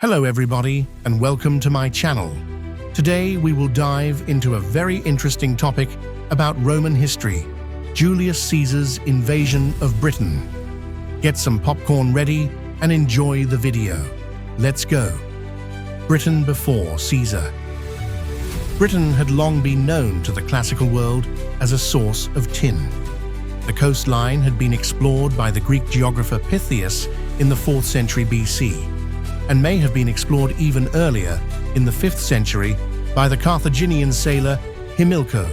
Hello everybody, and welcome to my channel. Today we will dive into a very interesting topic about Roman history, Julius Caesar's invasion of Britain. Get some popcorn ready and enjoy the video. Let's go. Britain before Caesar. Britain had long been known to the classical world as a source of tin. The coastline had been explored by the Greek geographer Pytheas in the 4th century BC, and may have been explored even earlier, in the 5th century, by the Carthaginian sailor Himilco.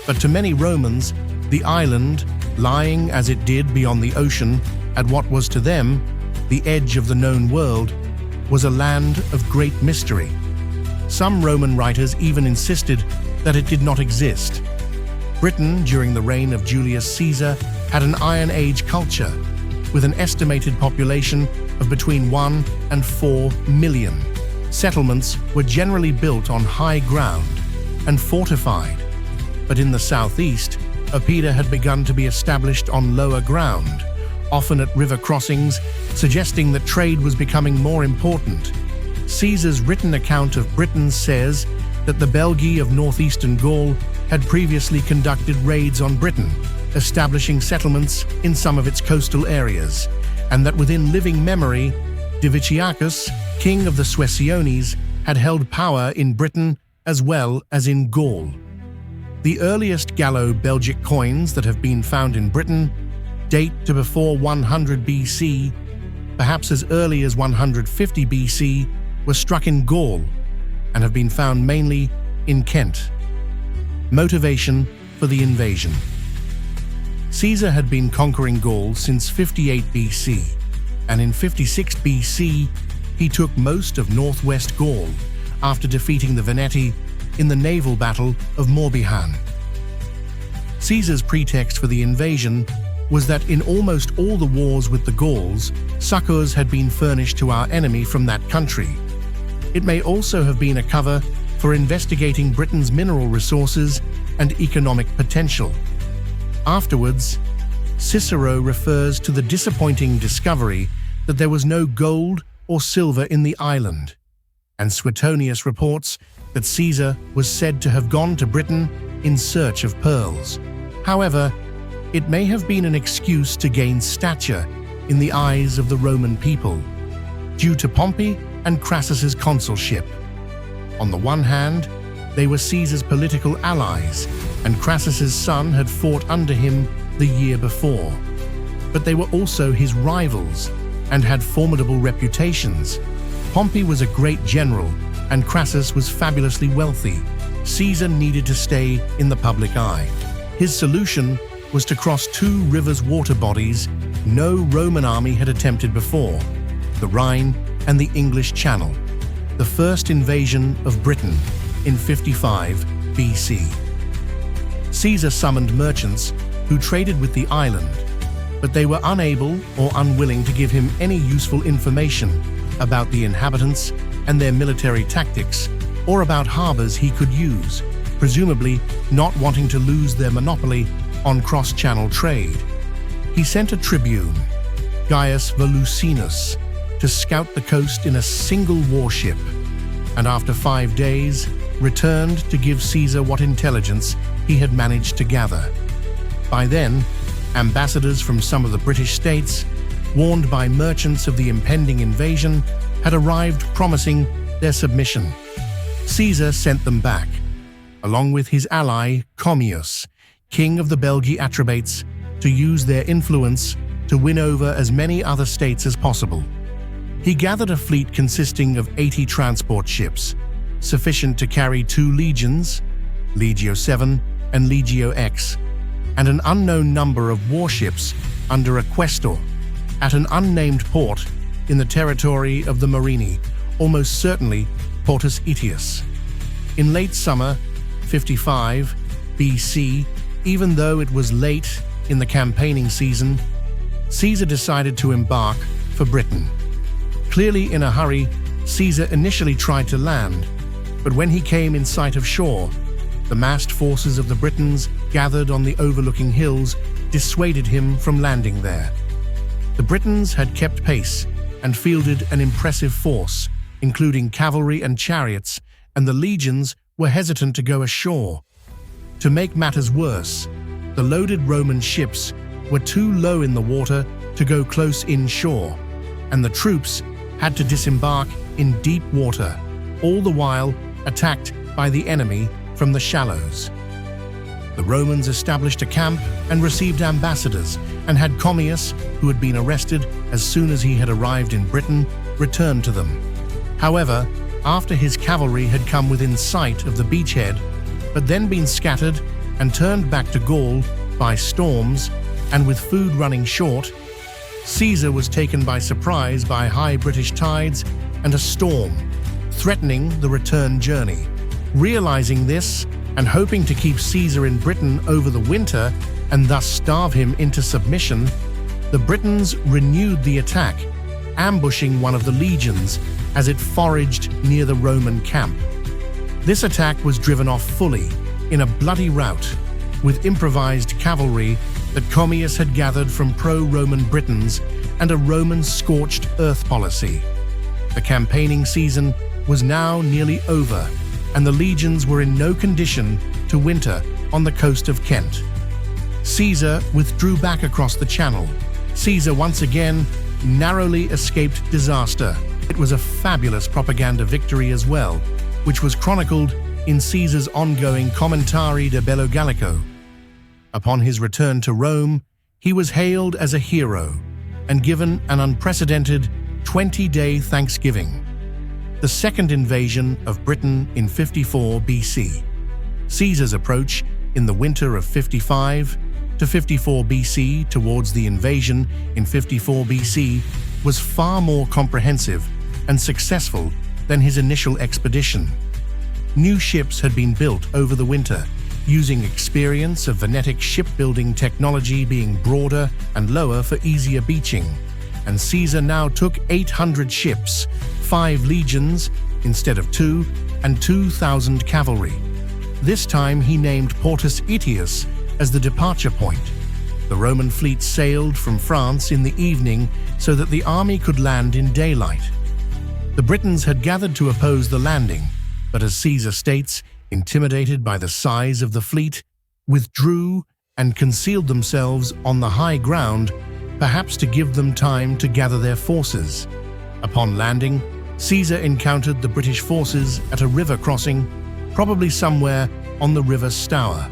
But to many Romans, the island, lying as it did beyond the ocean at what was to them the edge of the known world, was a land of great mystery. Some Roman writers even insisted that it did not exist. Britain, during the reign of Julius Caesar, had an Iron Age culture, with an estimated population of between 1 and 4 million. Settlements were generally built on high ground and fortified, but in the southeast, oppida had begun to be established on lower ground, often at river crossings, suggesting that trade was becoming more important. Caesar's written account of Britain says that the Belgae of northeastern Gaul had previously conducted raids on Britain, establishing settlements in some of its coastal areas, and that within living memory, Diviciacus, king of the Suessiones, had held power in Britain as well as in Gaul. The earliest Gallo-Belgic coins that have been found in Britain date to before 100 BC, perhaps as early as 150 BC, were struck in Gaul and have been found mainly in Kent. Motivation for the invasion. Caesar had been conquering Gaul since 58 BC, and in 56 BC he took most of northwest Gaul after defeating the Veneti in the naval battle of Morbihan. Caesar's pretext for the invasion was that in almost all the wars with the Gauls, succors had been furnished to our enemy from that country. It may also have been a cover for investigating Britain's mineral resources and economic potential. Afterwards, Cicero refers to the disappointing discovery that there was no gold or silver in the island, and Suetonius reports that Caesar was said to have gone to Britain in search of pearls. However, it may have been an excuse to gain stature in the eyes of the Roman people, due to Pompey and Crassus's consulship. On the one hand, they were Caesar's political allies, and Crassus's son had fought under him the year before. But they were also his rivals and had formidable reputations. Pompey was a great general, and Crassus was fabulously wealthy. Caesar needed to stay in the public eye. His solution was to cross two rivers' water bodies no Roman army had attempted before, the Rhine and the English Channel. The first invasion of Britain in 55 BC. Caesar summoned merchants who traded with the island, but they were unable or unwilling to give him any useful information about the inhabitants and their military tactics, or about harbors he could use, presumably not wanting to lose their monopoly on cross-channel trade. He sent a tribune, Gaius Volusinus, to scout the coast in a single warship, and after 5 days returned to give Caesar what intelligence he had managed to gather. By then, ambassadors from some of the British states, warned by merchants of the impending invasion, had arrived promising their submission. Caesar sent them back, along with his ally Commius, king of the Belgae Atrebates, to use their influence to win over as many other states as possible. He gathered a fleet consisting of 80 transport ships, sufficient to carry 2 legions, Legio 7 and Legio X, and an unknown number of warships under a questor at an unnamed port in the territory of the Morini, almost certainly Portus Aetius. In late summer 55 BC, even though it was late in the campaigning season, Caesar decided to embark for Britain. Clearly in a hurry, Caesar initially tried to land, but when he came in sight of shore, the massed forces of the Britons gathered on the overlooking hills dissuaded him from landing there. The Britons had kept pace and fielded an impressive force, including cavalry and chariots, and the legions were hesitant to go ashore. To make matters worse, the loaded Roman ships were too low in the water to go close inshore, and the troops had to disembark in deep water, all the while attacked by the enemy from the shallows. The Romans established a camp and received ambassadors, and had Commius, who had been arrested as soon as he had arrived in Britain, returned to them. However, after his cavalry had come within sight of the beachhead, but then been scattered and turned back to Gaul by storms and with food running short, Caesar was taken by surprise by high British tides and a storm, threatening the return journey. Realizing this, and hoping to keep Caesar in Britain over the winter and thus starve him into submission, the Britons renewed the attack, ambushing one of the legions as it foraged near the Roman camp. This attack was driven off fully, in a bloody rout, with improvised cavalry that Commius had gathered from pro-Roman Britons and a Roman scorched earth policy. The campaigning season was now nearly over, and the legions were in no condition to winter on the coast of Kent. Caesar withdrew back across the Channel. Caesar once again narrowly escaped disaster. It was a fabulous propaganda victory as well, which was chronicled in Caesar's ongoing Commentari de Bello Gallico. Upon his return to Rome, he was hailed as a hero and given an unprecedented 20-day Thanksgiving. The second invasion of Britain in 54 BC. Caesar's approach in the winter of 55 to 54 BC towards the invasion in 54 BC was far more comprehensive and successful than his initial expedition. New ships had been built over the winter, using experience of Venetic shipbuilding technology being broader and lower for easier beaching, and Caesar now took 800 ships, 5 legions instead of 2, and 2,000 cavalry. This time he named Portus Itius as the departure point. The Roman fleet sailed from France in the evening so that the army could land in daylight. The Britons had gathered to oppose the landing, but as Caesar states, intimidated by the size of the fleet, withdrew and concealed themselves on the high ground, perhaps to give them time to gather their forces. Upon landing, Caesar encountered the British forces at a river crossing, probably somewhere on the River Stour.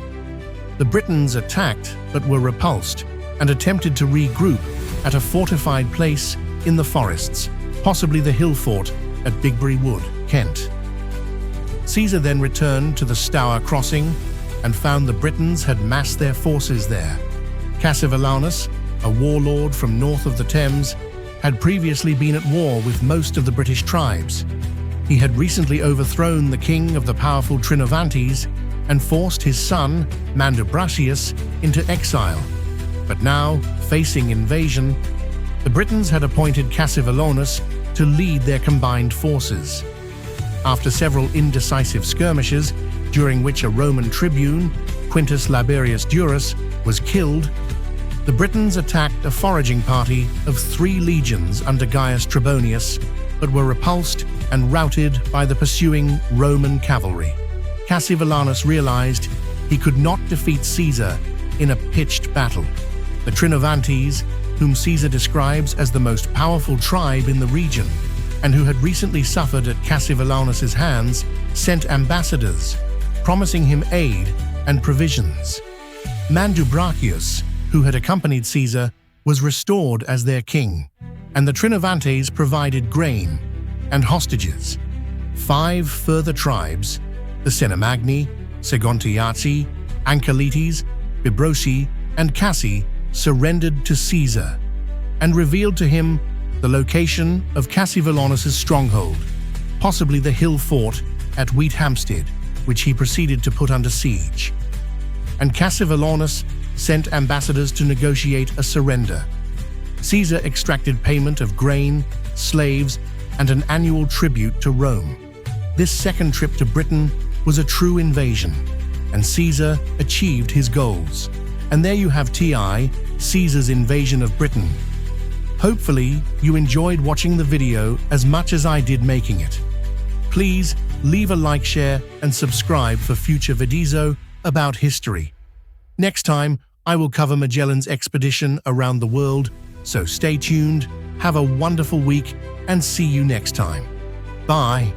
The Britons attacked but were repulsed and attempted to regroup at a fortified place in the forests, possibly the hill fort at Bigbury Wood, Kent. Caesar then returned to the Stour crossing and found the Britons had massed their forces there. Cassivellaunus, a warlord from north of the Thames, had previously been at war with most of the British tribes. He had recently overthrown the king of the powerful Trinovantes and forced his son, Mandubracius, into exile. But now, facing invasion, the Britons had appointed Cassivellaunus to lead their combined forces. After several indecisive skirmishes, during which a Roman tribune, Quintus Laberius Durus, was killed, the Britons attacked a foraging party of 3 legions under Gaius Trebonius, but were repulsed and routed by the pursuing Roman cavalry. Cassivellaunus realized he could not defeat Caesar in a pitched battle. The Trinovantes, whom Caesar describes as the most powerful tribe in the region, and who had recently suffered at Cassivellaunus's hands, sent ambassadors, promising him aid and provisions. Mandubracius, who had accompanied Caesar, was restored as their king, and the Trinovantes provided grain and hostages. 5 further tribes, the Cenomagni, Segontiaci, Ancalites, Bibrosi, and Cassi, surrendered to Caesar and revealed to him the location of Cassivellaunus's stronghold, possibly the hill fort at Wheathampstead, which he proceeded to put under siege. And Cassivellaunus sent ambassadors to negotiate a surrender. Caesar extracted payment of grain, slaves, and an annual tribute to Rome. This second trip to Britain was a true invasion, and Caesar achieved his goals. And there you have T.I., Caesar's invasion of Britain. Hopefully, you enjoyed watching the video as much as I did making it. Please leave a like, share, and subscribe for future videos about history. Next time, I will cover Magellan's expedition around the world, so stay tuned, have a wonderful week, and see you next time. Bye.